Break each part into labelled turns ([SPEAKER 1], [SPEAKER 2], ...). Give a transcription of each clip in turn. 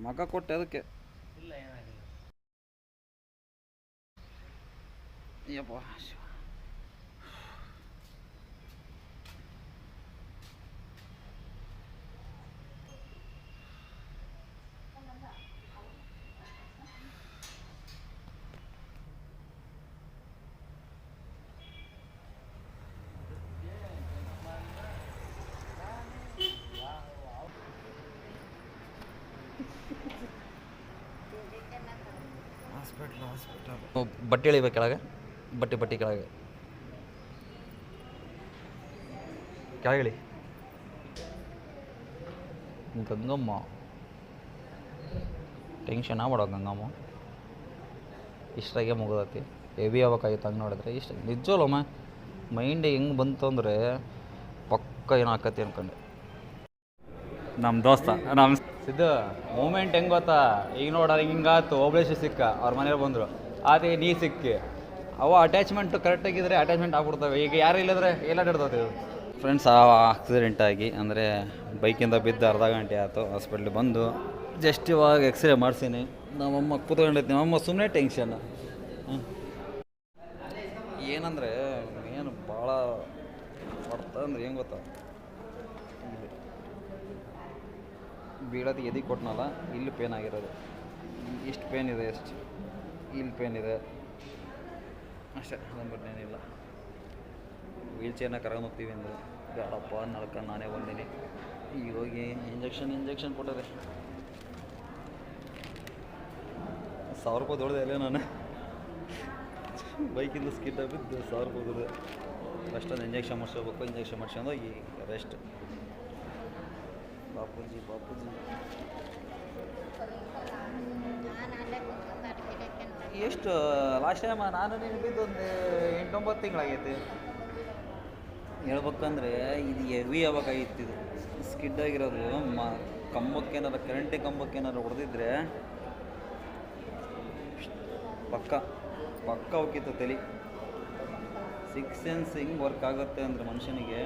[SPEAKER 1] ಮಗ ಕೊಟ್ಟೆ ಅದಕ್ಕೆ.
[SPEAKER 2] ಇಲ್ಲ ಏನಾಗಿಲ್ಲ.
[SPEAKER 1] ಯಪ್ಪ ಬಟ್ಟೆ ಇಳಿಬೇಕು ಕೆಳಗೆ, ಬಟ್ಟೆ ಕೆಳಗೆ ಕೆಳಗಿಳಿ. ಗಂಗಮ್ಮ ಟೆನ್ಷನ್ ಆಗ್ಬೇಡ ಗಂಗಮ್ಮ, ಇಷ್ಟಾಗೆ ಮುಗಿದತಿ. ಹೆವಿ ಆಗ್ಬೇಕಾಗಿತ್ತು ಹಂಗೆ ನೋಡಿದ್ರೆ. ಇಷ್ಟ ನಿಜವಲ್ಲಮ್ಮ ಮೈಂಡ್ ಹೆಂಗೆ ಬಂತು ಅಂದರೆ ಪಕ್ಕ ಏನೋ ಆಕತಿ ಅನ್ಕೊಂಡೆ. ನಮ್ಮ ದೋಸ್ತ ನಮ್ಮ ಸಿದ್ದು ಮೂಮೆಂಟ್ ಹೆಂಗೆ ಗೊತ್ತಾ, ಈಗ ನೋಡ ಹಿಂಗಾತು. ಓಬಳೇಶ್ ಸಿಕ್ಕ ಅವ್ರ ಮನೆಯವ್ರು ಬಂದರು, ಅದೇ ನೀ ಸಿಕ್ಕಿ ಅವು ಅಟ್ಯಾಚ್ಮೆಂಟ್ ಕರೆಕ್ಟಾಗಿದ್ದರೆ ಅಟ್ಯಾಚ್ಮೆಂಟ್ ಆಗ್ಬಿಡ್ತವೆ. ಈಗ ಯಾರು ಇಲ್ಲದ್ರೆ ಎಲ್ಲ ಹಿಡ್ದೋತೀವಿ ಫ್ರೆಂಡ್ಸ್. ಆ ಆಕ್ಸಿಡೆಂಟ್ ಆಗಿ ಅಂದರೆ ಬೈಕಿಂದ ಬಿದ್ದು ಅರ್ಧ ಗಂಟೆ ಆಯಿತು. ಹಾಸ್ಪಿಟ್ಲಿಗೆ ಬಂದು ಜಸ್ಟ್ ಇವಾಗ ಎಕ್ಸ್ರೇ ಮಾಡ್ಸೀನಿ. ನಮ್ಮಮ್ಮ ಕೂತ್ಕೊಂಡೈತಿ. ನಮ್ಮಮ್ಮ ಸುಮ್ಮನೆ ಟೆನ್ಷನ್. ಏನಂದರೆ ಏನು ಭಾಳ ಅಂದ್ರೆ ಏನು ಗೊತ್ತಾ, ಬೀಳೋದು ಎದೆ ಕೊಟ್ಟನಲ್ಲ, ಇಲ್ಲಿ ಪೇನ್ ಆಗಿರೋದು. ಇಷ್ಟು ಪೇನ್ ಇದೆ, ಎಷ್ಟು ಇಲ್ಲಿ ಪೇನ್ ಇದೆ ಅಷ್ಟೇ, ಅದನ್ಬಿಟ್ಟೇನಿಲ್ಲ. ವೀಲ್ ಚೇರ್ನ ಕರ್ಕೊಂಡು ಹೋಗ್ತೀವಿ ಅಂದರೆ ಬೇಡಪ್ಪ ನಡ್ಕೊಂಡು ನಾನೇ ಬಂದೀನಿ. ಈಗ ಹೋಗಿ ಇಂಜೆಕ್ಷನ್ ಕೊಟ್ಟರೆ 1000 ರೂಪಾಯಿ ದೊಡ್ಡದೆ ಅಲ್ಲೇ ನಾನು. ಬೈಕಿಂದ ಸ್ಕಿಡ್ ಬಿದ್ದು 1000 ರೂಪಾಯಿ ದೊಡ್ಡದೆ. ಅಷ್ಟೊಂದು ಇಂಜೆಕ್ಷನ್ ಮಾಡಿಸ್ಕೋಬೇಕು. ಇಂಜೆಕ್ಷನ್ ಮಾಡಿಸ್ಕೊಂಡು ಹೋಗಿ ರೆಸ್ಟ್. ಬಾಪೂಜಿ ಎಷ್ಟು ಲಾಸ್ಟ್ ಟೈಮ್ ನಾನು ನೀನು ಬಿದ್ದು ಒಂದು 8-9 ತಿಂಗಳಾಗೈತಿ. ಹೇಳ್ಬೇಕಂದ್ರೆ ಇದು ಹೆವಿ ಆಗ್ಬೇಕಾಗಿತ್ತು. ಇದು ಸ್ಕಿಡ್ ಆಗಿರೋದು ಕಂಬಕ್ಕೇನಾರು, ಕರೆಂಟಿಗೆ ಕಂಬಕ್ಕೇನಾರು ಹೊಡೆದಿದ್ರೆ ಪಕ್ಕ ಹೋಗಿತ್ತು ತಲೆ. 6 ಸೆನ್ಸ್ ಹಿಂಗೆ ವರ್ಕ್ ಆಗುತ್ತೆ ಅಂದರೆ ಮನುಷ್ಯನಿಗೆ.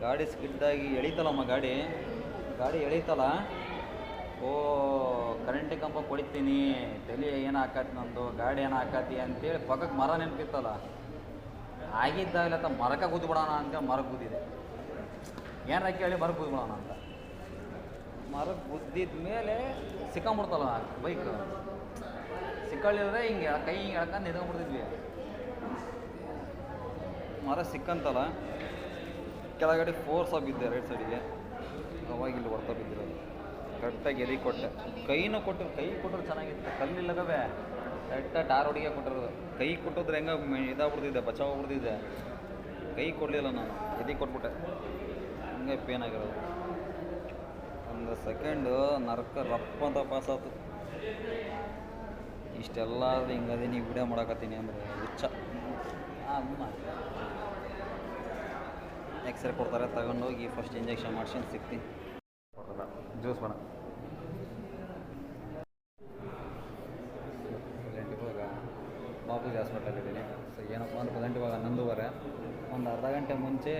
[SPEAKER 1] ಗಾಡಿ ಸ್ಕಿಡ್ಡಾಗಿ ಎಳೀತಲ್ಲಮ್ಮ, ಗಾಡಿ ಎಳೀತಲ್ಲ, ಓ ಕರೆಂಟಿಗೆ ಕಂಬ ಕೊಡಿತೀನಿ, ತಲೆ ಏನು ಹಾಕತಿ ನಂದು, ಗಾಡಿ ಏನು ಹಾಕತಿ ಅಂತೇಳಿ ಪಕ್ಕಕ್ಕೆ ಮರ ನೆನಪಿತ್ತಲ್ಲ, ಆಗಿದ್ದಾಗಲತ್ತ ಮರಕ್ಕೆ ಕೂತ್ಬಿಡೋಣ ಅಂತೇಳಿ ಮರಕ್ಕೆ ಕೂತಿದೆ. ಏನಾರ ಕೇಳಿ ಮರಕ್ಕೆ ಕೂತ್ಬಿಡೋಣ ಅಂತ ಮರಕ್ಕೆ ಗುದ್ದಿದ ಮೇಲೆ ಸಿಕ್ಕೊಂಬಿಡ್ತಲ್ಲ ಬೈಕ್. ಸಿಕ್ಕಳಿದ್ರೆ ಹಿಂಗೆ ಕೈ ಹಿಂಗೆ ಎಳ್ಕೊಂಡು ನಿಂತ್ಕೊಂಡ್ಬಿಡ್ತಿದ್ವಿ. ಮರ ಸಿಕ್ಕಂತಲ್ಲ, ಕೆಳಗಡೆ ಫೋರ್ಸ್ ಬಿದ್ದೆ ರೈಟ್ ಸೈಡಿಗೆ. ಅವಾಗ ಇಲ್ಲಿ ಹೊಡ್ತಾ ಬಿದ್ದಿರೋದು. ಕರೆಕ್ಟಾಗಿ ಎದೆ ಕೊಟ್ಟೆ. ಕೈ ಕೊಟ್ಟರು ಚೆನ್ನಾಗಿತ್ತು. ಕಲ್ಲಿಲ್ಲಗವೇ ಕರೆಕ್ಟಾಗಿ ಟಾರ್ ಹೊಡಿಗೆ ಕೊಟ್ಟಿರೋದು. ಕೈ ಕೊಟ್ಟಿದ್ರೆ ಹೆಂಗೆ ಇದಾಗ್ಬಿಡ್ತಿದ್ದೆ, ಬಚಾವಾಗ್ಬಿಡ್ತಿದ್ದೆ. ಕೈ ಕೊಡಲಿಲ್ಲ ನಾನು, ಎದೆ ಕೊಟ್ಬಿಟ್ಟೆ. ಹಂಗೆ ಪೇನ್ ಆಗಿರೋದು. ಒಂದು ಸೆಕೆಂಡು ನರಕ ರಪ್ಪ ಅಂತ ಪಾಸ್ ಆಯ್ತು. ಇಷ್ಟೆಲ್ಲ ಹಿಂಗದೆ ನೀವು ವಿಡಿಯೋ ಮಾಡಕತ್ತೀನಿ ಅಂದರೆ ಹುಚ್ಚ. ಅಮ್ಮ ಎಕ್ಸ್ರೇ ಕೊಡ್ತಾರೆ, ತಗೊಂಡೋಗಿ ಫಸ್ಟ್ ಇಂಜೆಕ್ಷನ್ ಮಾಡ್ಸ್ಕೊಂಡು ಸಿಗ್ತೀನಿ. ಜ್ಯೂಸ್ ಬೇಡ. ಇವಾಗ ಬಾಪೂಜಿ ಹಾಸ್ಪಿಟಲಿದ್ದೀನಿ. ಸೊ ಏನಪ್ಪ ಅಂದ್ರೆ ಪ್ರೆಸೆಂಟ್ ಇವಾಗ 11:30. ಒಂದು ಅರ್ಧ ಗಂಟೆ ಮುಂಚೆ,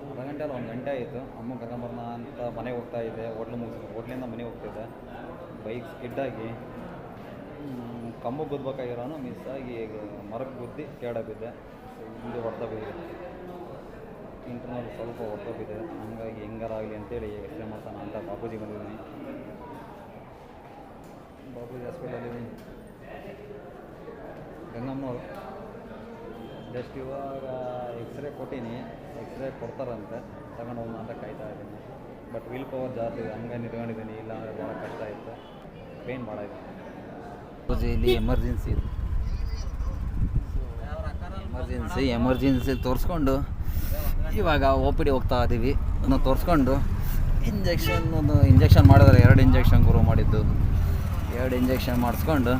[SPEAKER 1] ಅರ್ಧ ಗಂಟೆ ಅಲ್ಲ 1 ಗಂಟೆ ಆಯಿತು. ಅಮ್ಮ ಕರ್ಕೊಂಬರೋಣ ಅಂತ ಮನೆಗೆ ಹೋಗ್ತಾಯಿದ್ದೆ. ಹೋಟ್ಲಿಂದ ಮನೆಗೆ ಹೋಗ್ತಿದ್ದೆ. ಬೈಕ್ ಸ್ಕಿಡ್ಡಾಗಿ ಕಂಬ ಗುದ್ದಬೇಕಾಗಿರೋನು ಮಿಸ್ ಆಗಿ ಮರಕ್ಕೆ ಗುದ್ದಿ ಕೆಳಗೆ ಬಿದ್ದೆ. ಹಿಂದೆ ಹೊಡ್ತಾ ಬಿದ್ದಿದೆ. ಇಂಟರ್ನಲ್ ಸ್ವಲ್ಪ ಹೊಡ್ತಾ ಬಿದ್ದಿದೆ. ಹಂಗಾಗಿ ಹೆಂಗಾರಾಗಲಿ ಅಂತೇಳಿ ಎಕ್ಸ್ರೇ ಮಾಡ್ತಾನೆ ಅಂತ ಬಾಪೂಜಿ ಬಂದಿದ್ದೀನಿ. ಬಾಪೂಜಿ ಹಾಸ್ಪಿಟಲಿದ್ದೀನಿ. ಗಂಗಮ್ಮನವರು ಜಸ್ಟ್ ಇವಾಗ ಎಕ್ಸ್ರೇ ಕೊಟ್ಟೀನಿ. ಎಕ್ಸ್ರೇ ಕೊಡ್ತಾರಂತೆ, ತಗೊಂಡು ಹೋಗೋಣ ಅಂತ ಕಾಯ್ತಾ ಇದ್ದೀನಿ. ಬಟ್ ವೀಲ್ ಪವರ್ ಜಾಸ್ತಿ ಇದೆ, ಹಂಗೆ ನಿಂತ್ಕೊಂಡಿದ್ದೀನಿ. ಇಲ್ಲ ಅಂದರೆ ಭಾಳ ಕಷ್ಟ ಆಯಿತು, ಪೇಯ್ನ್ ಭಾಳ ಇದೆ. ಇಲ್ಲಿ ಎಮರ್ಜೆನ್ಸಿ ತೋರಿಸ್ಕೊಂಡು ಇವಾಗ OPD ಹೋಗ್ತಾ ಇದ್ದೀವಿ. ನಾವು ತೋರಿಸ್ಕೊಂಡು ಇಂಜೆಕ್ಷನ್ ಮಾಡಿದ್ರೆ 2 ಇಂಜೆಕ್ಷನ್ ಗುರು ಮಾಡಿದ್ದು. 2 ಇಂಜೆಕ್ಷನ್ ಮಾಡಿಸ್ಕೊಂಡು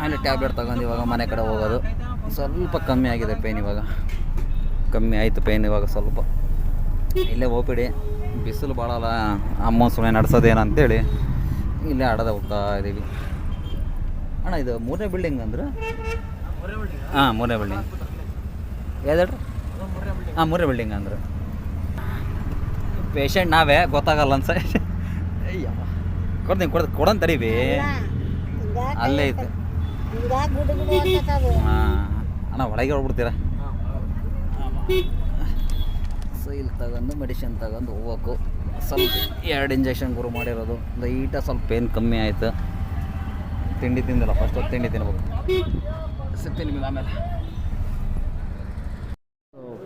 [SPEAKER 1] ಅಲ್ಲಿ ಟ್ಯಾಬ್ಲೆಟ್ ತಗೊಂಡು ಇವಾಗ ಮನೆ ಕಡೆ ಹೋಗೋದು. ಸ್ವಲ್ಪ ಕಮ್ಮಿ ಆಗಿದೆ ಪೇಯ್ನ್, ಇವಾಗ ಕಮ್ಮಿ ಆಯಿತು ಪೇಯ್ನ್ ಇವಾಗ ಸ್ವಲ್ಪ. ಇಲ್ಲೇ OPD. ಬಿಸಿಲು ಭಾಳ ಅಲ್ಲ, ಅಮ್ಮ ಸುಮ್ಮನೆ ನಡೆಸೋದೇನು ಅಂತೇಳಿ ಇಲ್ಲೇ ಆಡೋದೇ ಹೋಗ್ತಾ ಇದ್ದೀವಿ. ಅಣ್ಣ ಇದು 3ನೇ ಬಿಲ್ಡಿಂಗ್ ಅಂದ್ರೆ? ಹಾಂ 3ನೇ ಬಿಲ್ಡಿಂಗ್. ಯಾವ್ದು? ಹಾಂ 3ನೇ ಬಿಲ್ಡಿಂಗ್ ಅಂದ್ರೆ ಪೇಷಂಟ್ ನಾವೇ ಗೊತ್ತಾಗಲ್ಲ ಅನ್ಸ. ಕೊಡ್ತೀನಿ ಕೊಡೋನ್ ತಡೀವಿ. ಅಲ್ಲೇ ಐತೆ ಅಣ್ಣ, ಒಳಗೆ ಹೊಡ್ಬಿಡ್ತೀರಾ? ಸೊ ಇಲ್ಲಿ ತಗೊಂಡು ಮೆಡಿಸಿನ್ ತಗೊಂಡು ಹೋಗ್ಬೇಕು. ಸ್ವಲ್ಪ 2 ಇಂಜೆಕ್ಷನ್ ಗುರು ಮಾಡಿರೋದು. ಲೈಟಾಗಿ ಸ್ವಲ್ಪ ಪೇನ್ ಕಮ್ಮಿ ಆಯಿತು. ತಿಂಡಿ ತಿಂದಿಲ್ಲ, ಫಸ್ಟ್ ಹೊತ್ತು ತಿಂಡಿ ತಿನ್ಬೇಕು. ಸಿಗ್ತೀನಿ ನಿಮಗೆ ಆಮೇಲೆ.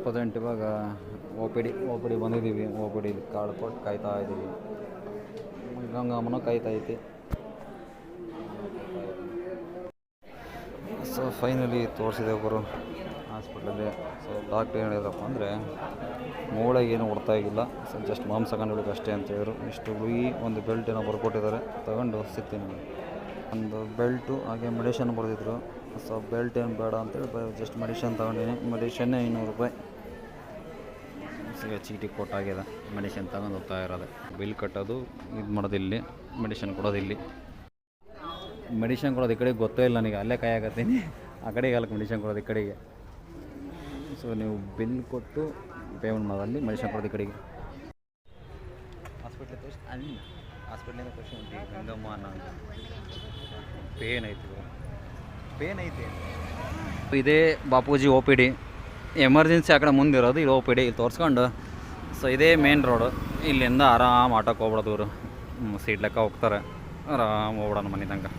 [SPEAKER 1] ಪ್ರೆಸೆಂಟ್ ಇವಾಗ ಒ ಪಿ ಡಿ ಬಂದಿದ್ದೀವಿ. ಒ ಪಿ ಡಿ ಕಾರ್ಡ್ ಕೊಟ್ಟು ಕಾಯ್ತಾ ಇದ್ದೀವಿ. ಗಂಗಮ್ಮನೂ ಕಾಯ್ತಾ ಐತಿ. ಸೊ ಫೈನಲಿ ತೋರಿಸಿದೆ ಗುರು ಹಾಸ್ಪಿಟ್ಲಲ್ಲಿ. ಸೊ ಡಾಕ್ಟ್ರ್ ಏನು ಹೇಳಿದ್ರಪ್ಪ ಅಂದರೆ ಮೂಳೆಗೇನು ಹೊಡ್ತಾಗಿಲ್ಲ, ಸೊ ಜಸ್ಟ್ ಮಾಂಸ ಕಂಡುಬಿಡೋಕೆ ಅಷ್ಟೇ ಅಂತ ಹೇಳಿದ್ರು. ಇಷ್ಟು ಗುಳಿ ಒಂದು ಬೆಲ್ಟ್ ಏನೋ ಬರ್ಕೊಟ್ಟಿದ್ದಾರೆ, ತಗೊಂಡು ಸಿಗ್ತೀನಿ. ಒಂದು ಬೆಲ್ಟು ಹಾಗೆ ಮೆಡಿಷನ್ ಬರೆದಿದ್ರು. ಸೊ ಬೆಲ್ಟ್ ಏನು ಬೇಡ ಅಂತೇಳಿ ಜಸ್ಟ್ ಮೆಡಿಷನ್ ತೊಗೊಂಡಿನಿ. ಮೆಡಿಷನ್ನೇ 500 ರೂಪಾಯಿ. ಈಗ ಚೀಟಿ ಕೊಟ್ಟಾಗಿದೆ, ಮೆಡಿಷನ್ ತಗೊಂಡು ಹೋಗ್ತಾ ಇರೋದು. ಬಿಲ್ ಕಟ್ಟೋದು ಇದು ಮಾಡೋದು ಇಲ್ಲಿ, ಮೆಡಿಷನ್ ಕೊಡೋದು ಇಲ್ಲಿ. ಮೆಡಿಷನ್ ಕೊಡೋದು ಈ ಕಡೆಗೆ ಗೊತ್ತೇ ಇಲ್ಲ ನನಗೆ, ಅಲ್ಲೇ ಕಾಯಾಕತ್ತೀನಿ. ಆ ಕಡೆಗೆ ಅಲ್ಲಕ್ಕೆ ಮೆಡಿಷನ್ ಕೊಡೋದು ಈ ಕಡೆಗೆ. ಸೊ ನೀವು ಬಿಲ್ ಕೊಟ್ಟು ಪೇಮೆಂಟ್ ಮಾಡೋದಲ್ಲಿ ಮೆಡಿಷನ್ ಕೊಡೋದು ಈ ಕಡೆಗೆ. ಹಾಸ್ಪಿಟ್ಲಿಂದ ತೋರಿಸಿ ಉಂಟು ಗಂಗಮ್ಮ ಅನ್ನೋ ಪೇನ್ ಐತಿ. ಇದೇ Bapuji O P D. Emergency ಆ ಕಡೆ ಮುಂದಿರೋದು ಇದು ಒ ಪಿ ಡಿ. ಇಲ್ಲಿ ತೋರಿಸ್ಕೊಂಡು ಸೊ ಇದೇ ಮೇನ್ ರೋಡು. ಇಲ್ಲಿಂದ ಆರಾಮ್ ಆಟೋಕ್ಕೆ ಹೋಗ್ಬಿಡೋದು. ಇವರು ಸೀಟ್ ಲೆಕ್ಕ ಹೋಗ್ತಾರೆ, ಆರಾಮ್ ಹೋಗ್ಬಿಡೋಣ ಮನೆ ತನಕ.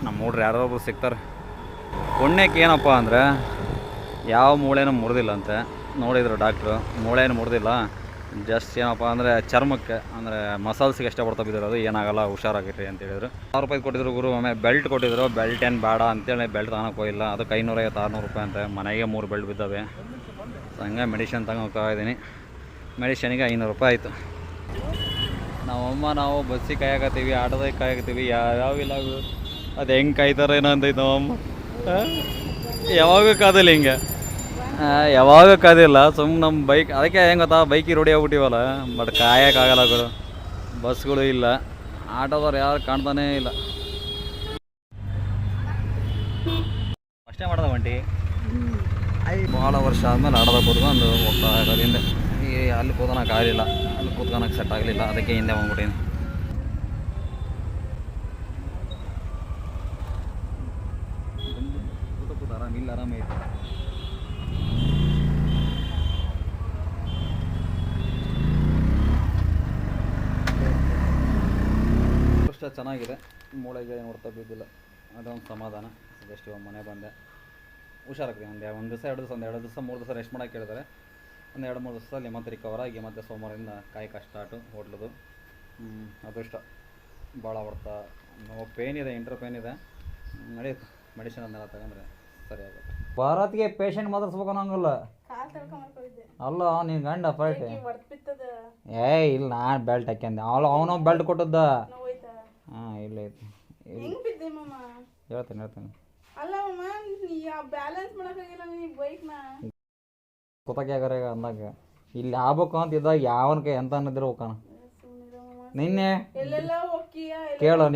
[SPEAKER 1] ನಮ್ಮ ಹುಡ್ರು ಯಾರೊಬ್ರು ಸಿಗ್ತಾರೆ. ಪುಣ್ಯಕ್ಕೆ ಏನಪ್ಪ ಅಂದರೆ ಯಾವ ಮೂಳೆನೂ ಮುರಿದಿಲ್ಲ ಅಂತೆ. ನೋಡಿದ್ರು ಡಾಕ್ಟ್ರು, ಮೂಳೆನೂ ಮುರಿದಿಲ್ಲ. ಜಸ್ಟ್ ಏನಪ್ಪ ಅಂದರೆ ಚರ್ಮಕ್ಕೆ ಅಂದರೆ ಮಸಲ್ಸ್ಗೆ ಅಷ್ಟೇ ಬರ್ತಾ ಬಿದ್ದಿರೋದು, ಏನಾಗಲ್ಲ, ಹುಷಾರಾಗಿರಿ ಅಂತ ಹೇಳಿದ್ರು. 1000 ರೂಪಾಯಿ ಕೊಟ್ಟಿದ್ರು ಗುರು. ಆಮೇಲೆ ಬೆಲ್ಟ್ ಕೊಟ್ಟಿದ್ರು. ಬೆಲ್ಟ್ ಏನು ಬೇಡ ಅಂತೇಳಿ ಬೆಲ್ಟ್ ತಗೊಳಕ್ಕೆ ಹೋಗಿಲ್ಲ. ಅದಕ್ಕೆ 550-600 ರೂಪಾಯಿ ಅಂತೆ. ಮನೆಗೆ 3 ಬೆಲ್ಟ್ ಬಿದ್ದಾವೆ. ಸೊ ಹಂಗೆ ಮೆಡಿಷನ್ ತಗೊಂಡು ಹೋಗ್ತಾ ಇದ್ದೀನಿ. ಮೆಡಿಷನಿಗೆ 500 ರೂಪಾಯಿ ಆಯಿತು. ನಾವು ಬಸ್ಸಿಗೆ ಕಾಯಕತ್ತೀವಿ, ಆಟೋದಾಗ ಕಾಯಕತ್ತೀವಿ, ಯಾವಿಲ್ಲ. ಅದು ಹೆಂಗೆ ಕಾಯ್ತಾರೆ ಏನೋ ಅಂತೈತೆ ನಮ್ಮಮ್ಮ. ಯಾವಾಗ ಕಾದಿಲ್ಲ ಹಿಂಗೆ, ಯಾವಾಗ ಕಾದಿಲ್ಲ. ಸುಮ್ಮನೆ ನಮ್ಮ ಬೈಕ್ ಅದಕ್ಕೆ ಹೆಂಗೆ ಗೊತ್ತಾ, ಬೈಕಿಗೆ ರೂಢಿ ಆಗ್ಬಿಟ್ಟಿವಲ್ಲ. ಬಟ್ ಕಾಯೋಕ್ಕಾಗಲ್ಲ ಗುರು. ಬಸ್ಗಳು ಇಲ್ಲ, ಆಟೋದವ್ರು ಯಾರು ಕಾಣ್ತಾನೇ ಇಲ್ಲ. ಅಷ್ಟೇ ಮಾಡೋದ ಒಂಟಿ. ಭಾಳ ವರ್ಷ ಆದಮೇಲೆ ಆಟೋದಾಗ ಕೂತ್ಕೊಂಡು ಹೋಗ್ತಾ ಇರೋದು ಹಿಂದೆ. ಅಲ್ಲಿ ಕೂತ್ಕೊಳಕ್ಕೆ ಆಗಲಿಲ್ಲ, ಅಲ್ಲಿ ಕೂತ್ಕೊಳಕ್ಕೆ ಸೆಟ್ ಆಗಲಿಲ್ಲ, ಅದಕ್ಕೆ ಹಿಂದೆ ಬಂದ್ಬಿಟ್ಟಿನಿ. ಆರಾಮಿಲ್ಲ, ಆರಾಮೈತೆ. ಅಷ್ಟು ಚೆನ್ನಾಗಿದೆ. ಮೂಳೆಗೆ ಏನು ಹೊಡ್ತಾ ಬಿದ್ದಿಲ್ಲ, ಅದೊಂದು ಸಮಾಧಾನ. ಜಸ್ಟ್ ಇವಾಗ ಮನೆ ಬಂದೆ, ಹುಷಾರಾಗ್ತೀನಿ. ಒಂದು ದಿವಸ 2 ದಿವಸ 2 ದಿವಸ 3 ದಿವಸ ರೆಸ್ಟ್ ಮಾಡೋಕ್ಕೆ ಹೇಳಿದ್ದಾರೆ. ಒಂದು 2-3 ದಿವಸದಲ್ಲಿ ಮತ್ತೆ ರಿಕವರ್ ಆಗಿ ಮತ್ತೆ ಸೋಮವಾರದಿಂದ ಕಾಯಕ ಸ್ಟಾರ್ಟು ಹೋಟ್ಲದು. ಅದೃಷ್ಟ ಭಾಳ ಹೊಡ್ತಾ ಪೇನ್ ಇದೆ, ಇಂಟರ್ ಪೇನ್ ಇದೆ. ನಡೆಯುತ್ತೆ, ಮೆಡಿಸಿನ್ ಅದನ್ನೆಲ್ಲ ತಗೊಂಡ್ರೆ ಸರಿ ಆಗುತ್ತೆ. ಭಾರತ್ಗೆ ಪೇಷಂಟ್ ಮಾತಾಡ್ಸ್ಬೇಕು ಅನ್ನೋಂಗಿಲ್ಲ. ಅಲ್ಲ ನೀನು ಗಂಡ ಫೈಟ್ ಇಲ್ಲ, ನಾನು ಬೆಲ್ಟ್ ಹಾಕ್ಯಂದೆ. ಅವನು ಬೆಲ್ಟ್ ಕೊಟ್ಟದ್ದ. ಹಾಂ ಇಲ್ಲ ಐತಿ, ಹೇಳ್ತೇನೆ. ಗೊತ್ತಾಗ್ಯಾರ ಅಂದಾಗ ಇಲ್ಲಿ ಆಗ್ಬೇಕು ಅಂತ ಇದ್ದಾಗ ಯಾವನ ಕೈ ಎಂತ ಅನ್ನದಿರ ಹೋಗೋಣ. ನಿನ್ನೆ ಕೇಳೋ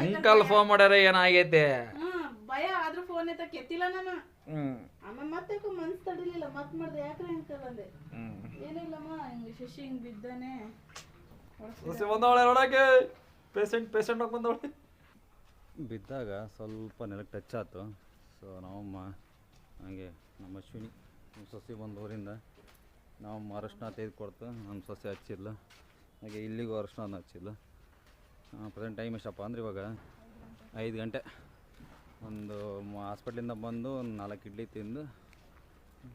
[SPEAKER 1] ಅಂಕಲ್ ಫೋನ್ ಮಾಡ್ಯಾರ, ಏನಾಗೈತೆ
[SPEAKER 2] ಭಯ ಆದ್ರೂ ಫೋನ್ ಎತ್ತಕ್ಕೆ ಎತ್ತಿಲ್ಲ ನಾನು. ಆಮೇಲೆ ಮತ್ತೆ ಮನ್ಸ್ ತಡಿಲಿಲ್ಲ, ಮತ್ ಮಾಡ್ದೆ ಯಾಕ್ರೆ ಅಂಕಲ್ ಅಂದೆ. ಏನಿಲ್ಲಮ್ಮ ಹಿಂಗೆ ಶಶಿ ಹಿಂಗ್ ಬಿದ್ದಾನೆ.
[SPEAKER 1] ಬಂದವಳೆ ನೋಡಕ್ಕೆ, ಪೇಷಂಟ್ ಬಂದವಳೆ. ಬಿದ್ದಾಗ ಸ್ವಲ್ಪ ನೆಲಕ್ಕೆ ಟಚ್ ಆಯ್ತು. ಸೊ ನಮ್ಮಮ್ಮ ಹಾಗೆ ನಮ್ಮ ಅಶ್ವಿನಿ ಸೊಸೆ ಬಂದವರಿಂದ ನಾವು ಅರಶಿನ ತೆಗೆದುಕೊಡ್ತು. ನಮ್ಮ ಸೊಸೆ ಹಚ್ಚಿಲ್ಲ, ಹಾಗೆ ಇಲ್ಲಿಗೂ ಅರಶಿನ ಹಚ್ಚಿಲ್ಲ. ಪ್ರೆಸೆಂಟ್ ಟೈಮ್ ಎಷ್ಟಪ್ಪ ಅಂದ್ರೆ ಇವಾಗ 5 ಗಂಟೆ. ಒಂದು ಹಾಸ್ಪಿಟ್ಲಿಂದ ಬಂದು 4 ಇಡ್ಲಿ ತಿಂದು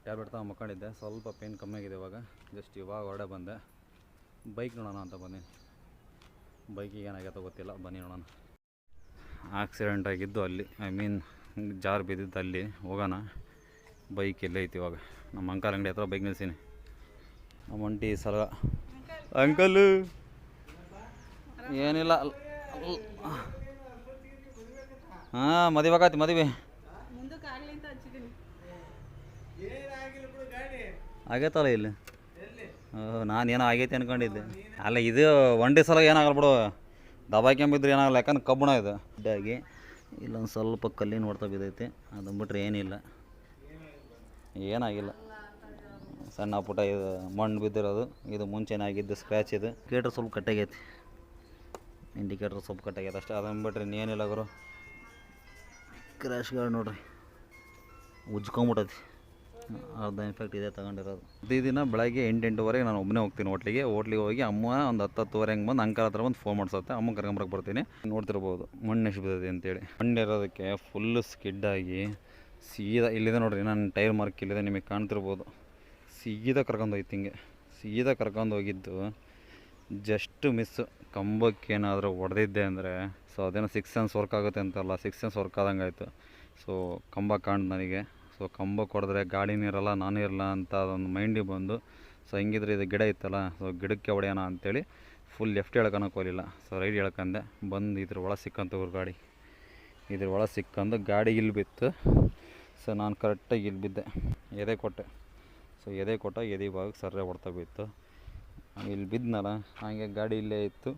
[SPEAKER 1] ಟ್ಯಾಬ್ಲೆಟ್ ತಗೊಂಡು ಮಕ್ಕೊಂಡಿದ್ದೆ. ಸ್ವಲ್ಪ ಪೇನ್ ಕಮ್ಮಿ ಆಗಿದೆ ಇವಾಗ. ಜಸ್ಟ್ ಇವಾಗ ಹೊರಡೆ ಬಂದೆ. ಬೈಕ್ ನೋಡೋಣ ಅಂತ ಬನ್ನಿ. ಬೈಕಿಗೆ ಏನಾಗೈತೋ ಗೊತ್ತಿಲ್ಲ, ಬನ್ನಿ ನೋಡೋಣ. ಆಕ್ಸಿಡೆಂಟ್ ಆಗಿದ್ದು ಅಲ್ಲಿ, ಜಾರು ಬಿದ್ದಿದ್ದು ಅಲ್ಲಿ. ಹೋಗೋಣ. ಬೈಕ್ ಎಲ್ಲೇ ಐತಿ ಇವಾಗ. ನಮ್ಮ ಅಂಕಲ್ ಅಂಗಡಿ ಹತ್ರ ಬೈಕ್ ನಿಲ್ಸೀನಿ. ನಮ್ಮ ಒಂಟಿ ಸಲ ಅಂಕಲ್ ಏನಿಲ್ಲ. ಹಾಂ ಮದುವೆ ಮದುವೆ ಆಗೈತಲ್ಲ ಇಲ್ಲಿ. ನಾನೇನೋ ಆಗೈತೆ ಅನ್ಕೊಂಡಿದ್ದೆ. ಅಲ್ಲ ಇದು ಒಂಟಿ ಸಲ ಏನಾಗಲ್ಲ ಬಿಡು, ದಬಾಕ್ಯಂಬಿದ್ರೆ ಏನಾಗಲ್ಲ. ಯಾಕಂದ್ರೆ ಕಬ್ಬಣ ಇದು ಇದ್ದಾಗಿ ಇಲ್ಲೊಂದು ಸ್ವಲ್ಪ ಕಲ್ಲಿನ ಹೊಡ್ತಾ ಬಿದ್ದೈತಿ. ಅದನ್ನು ಬಿಟ್ರೆ ಏನಿಲ್ಲ, ಏನಾಗಿಲ್ಲ. ಸಣ್ಣ ಪುಟ್ಟ ಇದು ಮಣ್ಣು ಬಿದ್ದಿರೋದು, ಇದು ಮುಂಚೆನೇ ಆಗಿದ್ದು ಸ್ಕ್ರ್ಯಾಚ್ ಇದು. ಇಂಡಿಕೇಟರ್ ಸ್ವಲ್ಪ ಕಟ್ಟಾಗೈತಿ, ಇಂಡಿಕೇಟರ್ ಸ್ವಲ್ಪ ಕಟ್ಟಾಗೈತೆ ಅಷ್ಟೇ. ಅದನ್ನು ಬಿಟ್ರೆ ಇನ್ನೇನಿಲ್ಲ ಗುರು. ಕ್ರ್ಯಾಶ್ ಗಾರ್ಡ್ ನೋಡ್ರಿ ಉಜ್ಕೊಂಬಿಟ್ಟೈತಿ, ಅರ್ಧ ಇನ್ಫ್ಯಾಕ್ಟ್ ಇದೆ ತಗೊಂಡಿರೋದು. ಪ್ರತಿದಿನ ಬೆಳಗ್ಗೆ 8-8ವರೆಗೆ ನಾನು ಒಬ್ಬನೇ ಹೋಗ್ತೀನಿ ಹೋಟ್ಲಿಗೆ ಹೋಗಿ ಅಮ್ಮ ಒಂದು 10-10ವರೆ ಹಂಗೆ ಬಂದು ಅಂಕಲ್ ಹತ್ರ ಬಂದು ಫೋನ್ ಮಾಡ್ಸುತ್ತೆ. ಅಮ್ಮ ಕರ್ಕೊಂಬರಕ್ಕೆ ಬರ್ತೀನಿ. ನೋಡ್ತಿರ್ಬೋದು ಮಣ್ಣು ಎಷ್ಟು ಬಿದ್ದೈತೆ ಅಂತೇಳಿ. ಮಣ್ಣು ಇರೋದಕ್ಕೆ ಫುಲ್ಲು ಸ್ಕಿಡ್ಡಾಗಿ ಸೀದಾ ಇಲ್ಲಿದೆ ನೋಡ್ರಿ, ನಾನು ಟೈರ್ ಮಾರ್ಕ್ ಇಲ್ಲಿದೆ ನಿಮಗೆ ಕಾಣ್ತಿರ್ಬೋದು. ಸೀದಾ ಕರ್ಕೊಂಡೋಯ್ತು ಹಿಂಗೆ, ಸೀದಾ ಕರ್ಕೊಂಡೋಗಿದ್ದು ಜಸ್ಟ್ ಮಿಸ್ಸು. ಕಂಬಕ್ಕೆ ಏನಾದರೂ ಹೊಡೆದಿದ್ದೆ ಅಂದರೆ ಸೊ ಅದೇನೋ 6 ಸೆನ್ಸ್ ವರ್ಕ್ ಆಗುತ್ತೆ ಅಂತಲ್ಲ, 6 ಸೆನ್ಸ್ ವರ್ಕ್ ಆದಂಗೆ ಆಯಿತು. ಸೊ ಕಂಬ ಕಾಣ್ದು ನನಗೆ. ಸೊ ಕಂಬಕ್ಕೆ ಹೊಡೆದ್ರೆ ಗಾಡಿನೂ ಇರೋಲ್ಲ, ನಾನು ಇರಲ್ಲ ಅಂತ ಅದೊಂದು ಮೈಂಡಿಗೆ ಬಂದು, ಸೊ ಹೆಂಗಿದ್ರೆ ಇದು ಗಿಡ ಇತ್ತಲ್ಲ, ಸೊ ಗಿಡಕ್ಕೆ ಹೊಡೆಯೋಣ ಅಂಥೇಳಿ ಫುಲ್ ಲೆಫ್ಟ್ ಎಳ್ಕೊಳಕ್ಕೆ ಹೋಗಲಿಲ್ಲ, ಸೊ ರೈಟ್ ಎಳ್ಕೊಂಡೆ. ಬಂದು ಇದ್ರ ಒಳಗೆ ಸಿಕ್ಕಂತ ಗಾಡಿ, ಇದ್ರ ಒಳಗೆ ಸಿಕ್ಕಂದು ಗಾಡಿ ಇಲ್ಲಿ ಬಿತ್ತು. ಸೊ ನಾನು ಕರೆಕ್ಟಾಗಿ ಇಲ್ಲಿ ಬಿದ್ದೆ, ಎದೆ ಕೊಟ್ಟೆ. ಸೊ ಎದೆ ಕೊಟ್ಟ ಎದೆ ಭಾಗಕ್ಕೆ ಸರ್ರೆ ಹೊಡ್ತಾ ಬಿತ್ತು. ಇಲ್ಲಿ ಬಿದ್ದನಲ್ಲ, ಹಾಗೆ ಗಾಡಿ ಇಲ್ಲೇ ಇತ್ತು.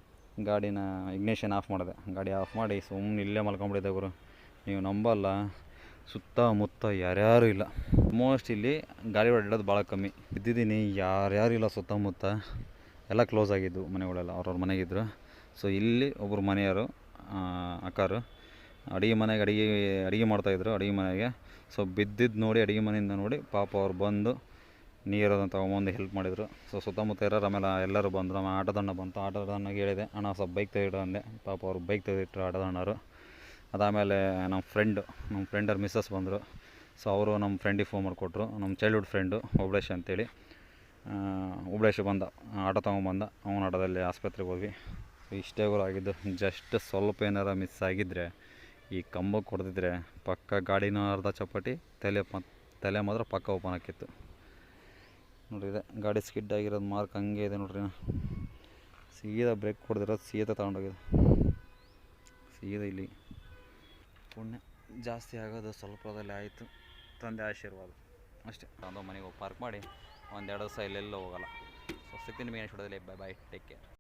[SPEAKER 1] ಗಾಡಿನ ಇಗ್ನೇಷನ್ ಆಫ್ ಮಾಡಿದೆ, ಗಾಡಿ ಆಫ್ ಮಾಡಿ ಸುಮ್ಮನೆ ಇಲ್ಲೇ ಮಲ್ಕೊಂಬಿಟ್ಟಿದ್ದೆ ಗುರು. ನೀವು ನಂಬಲ್ಲ, ಸುತ್ತಮುತ್ತ ಯಾರ್ಯಾರು ಇಲ್ಲ. ಆಲ್ಮೋಸ್ಟ್ ಇಲ್ಲಿ ಗಾಡಿ ಹೊಡೆಯೋದು ಭಾಳ ಕಮ್ಮಿ. ಬಿದ್ದಿದ್ದೀನಿ, ಯಾರ್ಯಾರು ಇಲ್ಲ ಸುತ್ತಮುತ್ತ, ಎಲ್ಲ ಕ್ಲೋಸ್ ಆಗಿದ್ದು ಮನೆಗಳೆಲ್ಲ ಅವ್ರವ್ರ ಮನೆಗಿದ್ರು. ಸೊ ಇಲ್ಲಿ ಒಬ್ಬರು ಮನೆಯವರು ಅಕ್ಕಾರು ಅಡುಗೆ ಮನೆಗೆ ಅಡುಗೆ ಮಾಡ್ತಾಯಿದ್ರು ಅಡುಗೆ ಮನೆಗೆ. ಸೊ ಬಿದ್ದಿದ್ದು ನೋಡಿ ಅಡುಗೆ ಮನೆಯಿಂದ ನೋಡಿ ಪಾಪ ಅವ್ರು ಬಂದು ನೀರನ್ನು ತೊಗೊಂಬಂದು ಹೆಲ್ಪ್ ಮಾಡಿದರು. ಸೊ ಸುತ್ತಮುತ್ತ ಇರೋರು ಆಮೇಲೆ ಎಲ್ಲರೂ ಬಂದರು. ಆಮೇಲೆ ಆಟೋದಣ್ಣ ಬಂತು, ಆಟೋದಣ್ಣಗೆ ಹೇಳಿದೆ, ಅಣ್ಣ ಸ್ವಲ್ಪ ಬೈಕ್ ತೆಗೆದಿಡು ಅಂದೆ. ಪಾಪ ಅವ್ರು ಬೈಕ್ ತೆಗೆದಿಟ್ಟರು ಆಟೋದಣ್ಣರು. ಅದಾದಮೇಲೆ ನಮ್ಮ ಫ್ರೆಂಡರ ಮಿಸ್ಸಸ್ ಬಂದರು. ಸೊ ಅವರು ನಮ್ಮ ಫ್ರೆಂಡಿಗೆ ಫೋನ್ ಮಾಡಿಕೊಟ್ರು, ನಮ್ಮ ಚೈಲ್ಡ್ಹುಡ್ ಫ್ರೆಂಡು ಹುಬ್ಳೇಶ್ ಅಂತೇಳಿ. ಹುಬ್ಳೇಶ್ ಬಂದ, ಆಟೋ ತೊಗೊಂಬಂದ, ಅವನ ಆಟೋದಲ್ಲಿ ಆಸ್ಪತ್ರೆಗೆ ಹೋದ್ವಿ. ಸೊ ಇಷ್ಟೇ ಗುರು ಆಗಿದ್ದು. ಜಸ್ಟ್ ಸ್ವಲ್ಪ ಏನಾರ ಮಿಸ್ ಆಗಿದ್ದರೆ, ಈ ಕಂಬಕ್ಕೆ ಹೊಡೆದಿದ್ರೆ ಪಕ್ಕ ಗಾಡಿನೂ ಅರ್ಧ ಚಪಾಟಿ, ತಲೆ ಮಾತ್ರ ಪಕ್ಕ ಓಪನ್ ಹಾಕಿತ್ತು ನೋಡ್ರಿ. ಇದೆ ಗಾಡಿ ಸ್ಕಿಡ್ ಆಗಿರೋದು ಮಾರ್ಕ್ ಹಂಗೆ ಇದೆ ನೋಡ್ರಿ. ಸೀದಾ ಬ್ರೇಕ್ ಹೊಡೆದಿರೋದು ಸೀದಾ ತಗೊಂಡೋಗಿದೆ, ಸೀದಾ ಇಲ್ಲಿ. ಪುಣ್ಯ ಜಾಸ್ತಿ ಆಗೋದು ಸ್ವಲ್ಪದಲ್ಲಿ ಆಯಿತು, ತಂದೆ ಆಶೀರ್ವಾದ ಅಷ್ಟೇ. ಒಂದು ಮನೆಗೆ ಹೋಗಿ ಪಾರ್ಕ್ ಮಾಡಿ 1-2 ದಿವಸ ಇಲ್ಲೆಲ್ಲ ಹೋಗಲ್ಲ. ಸೊ ಸಿಗ್ತೀನಿ ಮೇನ್ ಸ್ಟುಡಿಯೋದಲ್ಲಿ. Bye take care.